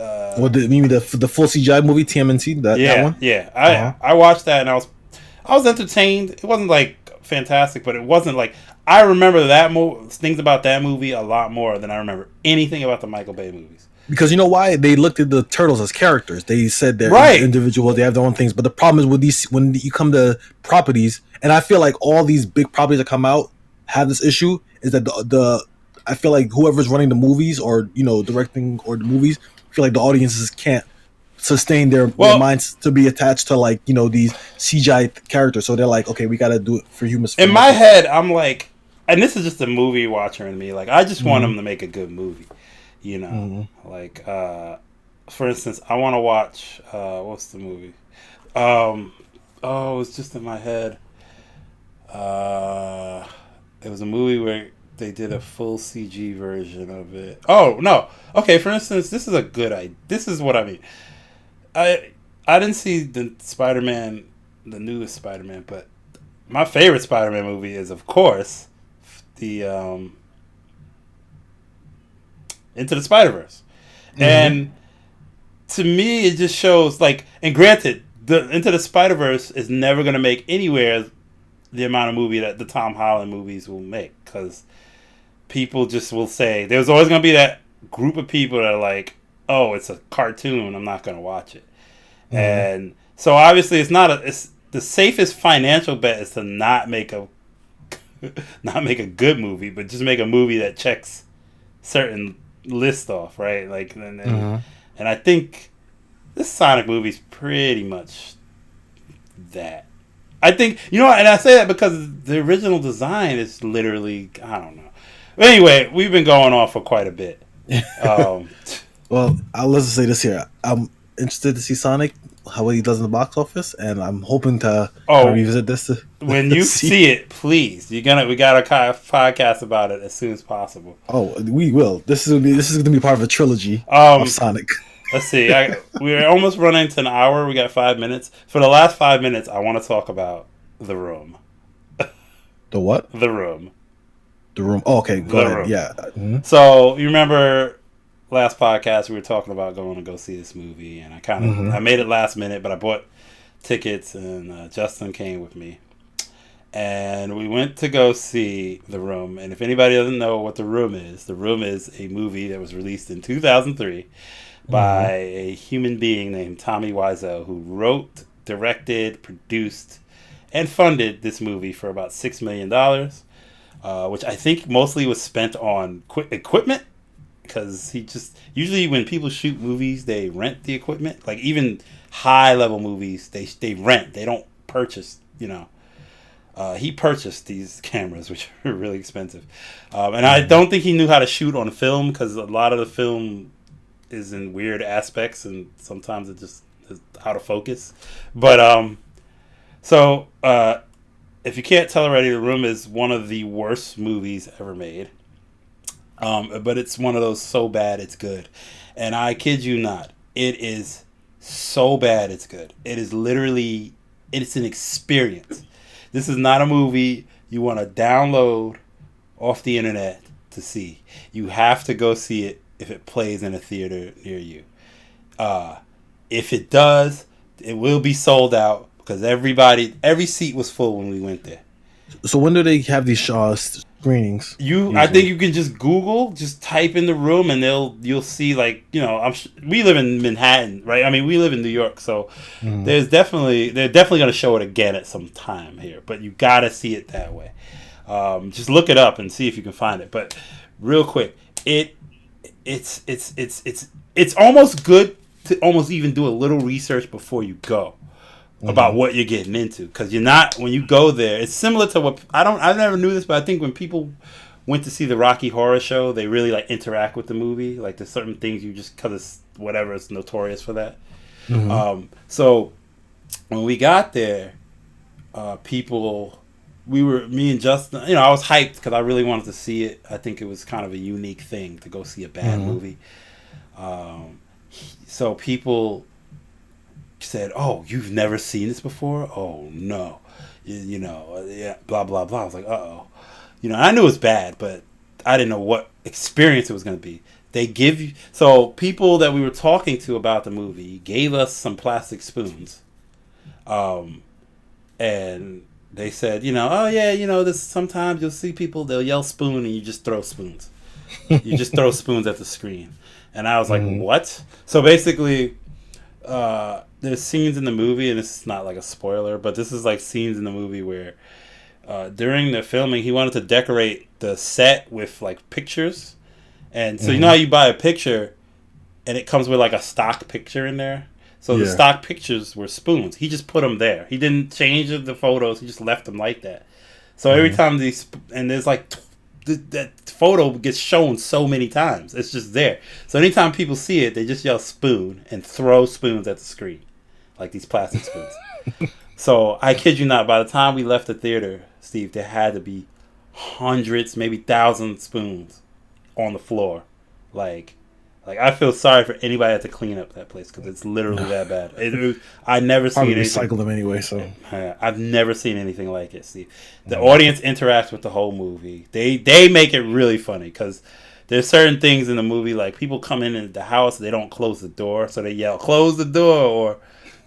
maybe the full CGI movie, TMNT? That one? Yeah. I watched that, and I was entertained. It wasn't, fantastic, but it wasn't, I remember things about that movie a lot more than I remember anything about the Michael Bay movies. Because you know why? They looked at the turtles as characters. They said they're individual. They have their own things. But the problem is with these, when you come to properties, and I feel like all these big properties that come out have this issue, is that I feel like whoever's running the movies or directing or the movies, I feel like the audiences can't sustain their minds to be attached to these CGI characters. So they're like, okay, we got to do it for humans. In my head, I'm like, and this is just a movie watcher in me. I just want them to make a good movie. For instance, I want to watch what's the movie? It was just in my head. It was a movie where they did a full CG version of it. Oh no! Okay, for instance, this is a good idea. This is what I mean. I didn't see the Spider-Man, the newest Spider-Man, but my favorite Spider-Man movie is, of course, the Into the Spider-Verse. And to me, it just shows, and granted, the Into the Spider-Verse is never going to make anywhere the amount of movie that the Tom Holland movies will make, because people just will say, there's always going to be that group of people that are like, oh, it's a cartoon, I'm not going to watch it. And so obviously it's the safest financial bet is to not make a good movie, but just make a movie that checks certain list off, right? And I think this Sonic movie's pretty much that. I think, and I say that because the original design is literally, I don't know. Anyway, we've been going on for quite a bit. Well, let's just say this here. I'm interested to see Sonic. how he does in the box office, and I'm hoping to kind of Oh, revisit this when to you see. see it, please, we got a podcast about it as soon as possible. Oh, we will. This is gonna be part of a trilogy of Um, Sonic. let's see. We're almost running to an hour. We got 5 minutes. For the last 5 minutes, I want to talk about The Room. The what? The Room. The Room. Oh, okay, go The ahead. Room. Yeah. Mhm. So you remember last podcast we were talking about going to go see this movie, and I Mhm. made it last minute, but I bought tickets, and Justin came with me, and we went to go see The Room. And if anybody doesn't know what The Room is a movie that was released in 2003 by Mhm. a human being named Tommy Wiseau, who wrote, directed, produced, and funded this movie for about $6 million, which I think mostly was spent on equipment. Because he just usually when people shoot movies, they rent the equipment. Like even high level movies, they rent. They don't purchase. He purchased these cameras, which are really expensive, and I Mhm. don't think he knew how to shoot on film because a lot of the film is in weird aspects and sometimes it just is out of focus. But so if you can't tell already, The Room is one of the worst movies ever made. But it's one of those so bad it's good, and I kid you not, it is so bad it's good. It is literally, it's an experience. This is not a movie you want to download off the internet to see. You have to go see it if it plays in a theater near you. Uh, if it does, it will be sold out because every seat was full when we went there. So when do they have these screenings I think usually? you can just Google, just type in The Room, and you'll see like we live in Manhattan, right? I mean, we live in New York, so Mhm. they're definitely going to show it again at some time here, but you got to see it that way. Just look it up and see if you can find it. But real quick, it it's almost good to almost even do a little research before you go about Mhm. what you're getting into because you're not when you go there. It's similar to what I never knew this, but I think when people went to see the Rocky Horror Show, they really like interact with the movie. Like there's certain things you just because it's whatever it's notorious for that. Mhm. So when we got there, people, we were me and Justin. I was hyped because I really wanted to see it. I think it was kind of a unique thing to go see a bad Mhm. movie. So people said, "Oh, you've never seen this before? Oh no, yeah, blah blah blah." I was like, "Uh oh," I knew it was bad, but I didn't know what experience it was going to be. They give you people that we were talking to about the movie gave us some plastic spoons, um, and they said, "Oh yeah, this sometimes you'll see people they'll yell spoon and you just throw spoons, you just throw spoons at the screen," and I was like, Mhm. "What?" So basically there's scenes in the movie, and this is not like a spoiler, but this is like scenes in the movie where during the filming he wanted to decorate the set with like pictures, and so how Mhm. you buy a picture and it comes with like a stock picture in there. So the Yeah. stock pictures were spoons. He just put them there. He didn't change the photos. He just left them like that. So every Mhm. time and there's like that photo gets shown so many times. It's just there. So anytime people see it, they just yell spoon and throw spoons at the screen, like these plastic spoons. So I kid you not, by the time we left the theater, Steve, there had to be hundreds, maybe thousands spoons on the floor. Like, I feel sorry for anybody that had to clean up that place because it's literally that bad. I never Probably seen anything. recycle them anyway. So. I've never seen anything like it. See, the audience interacts with the whole movie. They make it really funny because there's certain things in the movie like people come in the house, they don't close the door, so they yell close the door, or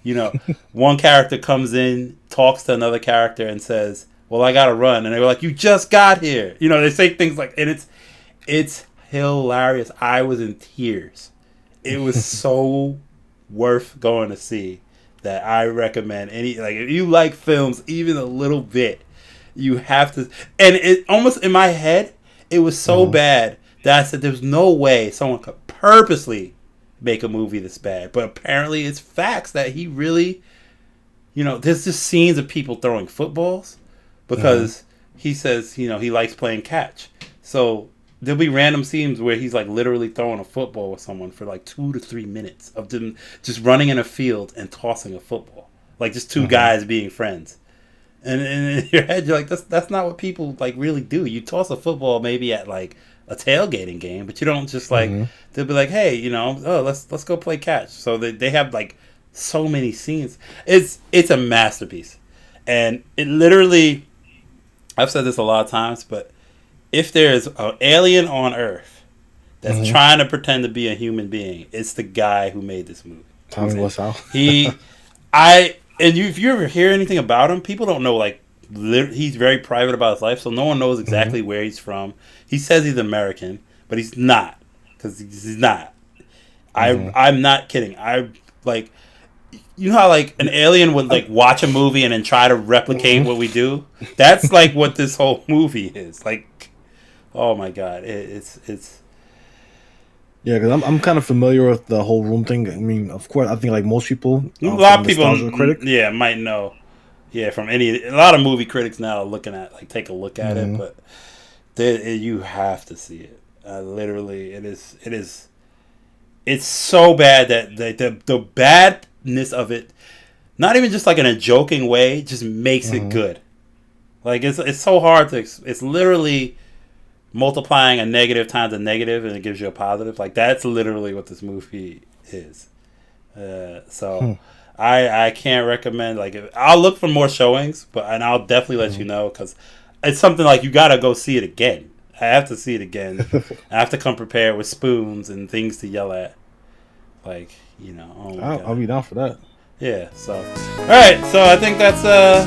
you know one character comes in, talks to another character and says, well, I gotta run, and they were like, you just got here. They say things like, and it's hilarious. I was in tears. It was so worth going to see that I recommend any, like, if you like films even a little bit, you have to. And it almost in my head, it was so Mhm. bad that I said there's no way someone could purposely make a movie this bad. But apparently it's facts that he really, there's just scenes of people throwing footballs Mhm. because he says, he likes playing catch. So there'll be random scenes where he's like literally throwing a football with someone for like 2 to 3 minutes of them just running in a field and tossing a football, like just two guys being friends. And in your head, you're like, that's not what people like really do. You toss a football maybe at like a tailgating game, but you don't just like they'll be like, hey, let's go play catch. So they have like so many scenes. It's a masterpiece, and it literally, I've said this a lot of times, but if there's an alien on Earth that's trying to pretend to be a human being, it's the guy who made this movie. Tommy Wiseau. If you ever hear anything about him, people don't know, like, he's very private about his life, so no one knows exactly where he's from. He says he's American, but he's not, because he's not. I'm not kidding. Like, you know how, like, an alien would, like, watch a movie and then try to replicate what we do? That's, like, what this whole movie is. Like, oh my god, it's yeah, because I'm kind of familiar with the whole room thing. I mean, of course, I think like most people, a lot of people, might know. Yeah, a lot of movie critics now are looking at take a look at it, but you have to see it. Literally, it's so bad that the badness of it, not even just like in a joking way, just makes it good. Like it's so hard to. It's literally multiplying a negative times a negative, and it gives you a positive. Like that's literally what this movie is. I can't recommend. Like I'll look for more showings, and I'll definitely let you know, because it's something like you gotta go see it again. I have to see it again. I have to come prepared with spoons and things to yell at. Like oh my God. I'll be down for that. Yeah. So all right. So I think that's it.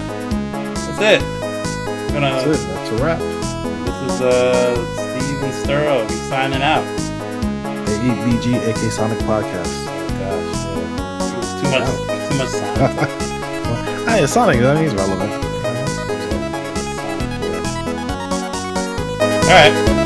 That's it. That's a wrap. This is Steve and Sterl. He's signing out. 8BG, aka Sonic Podcast. Oh gosh, too much Sonic. Hey, Sonic, I mean, he's relevant. All right.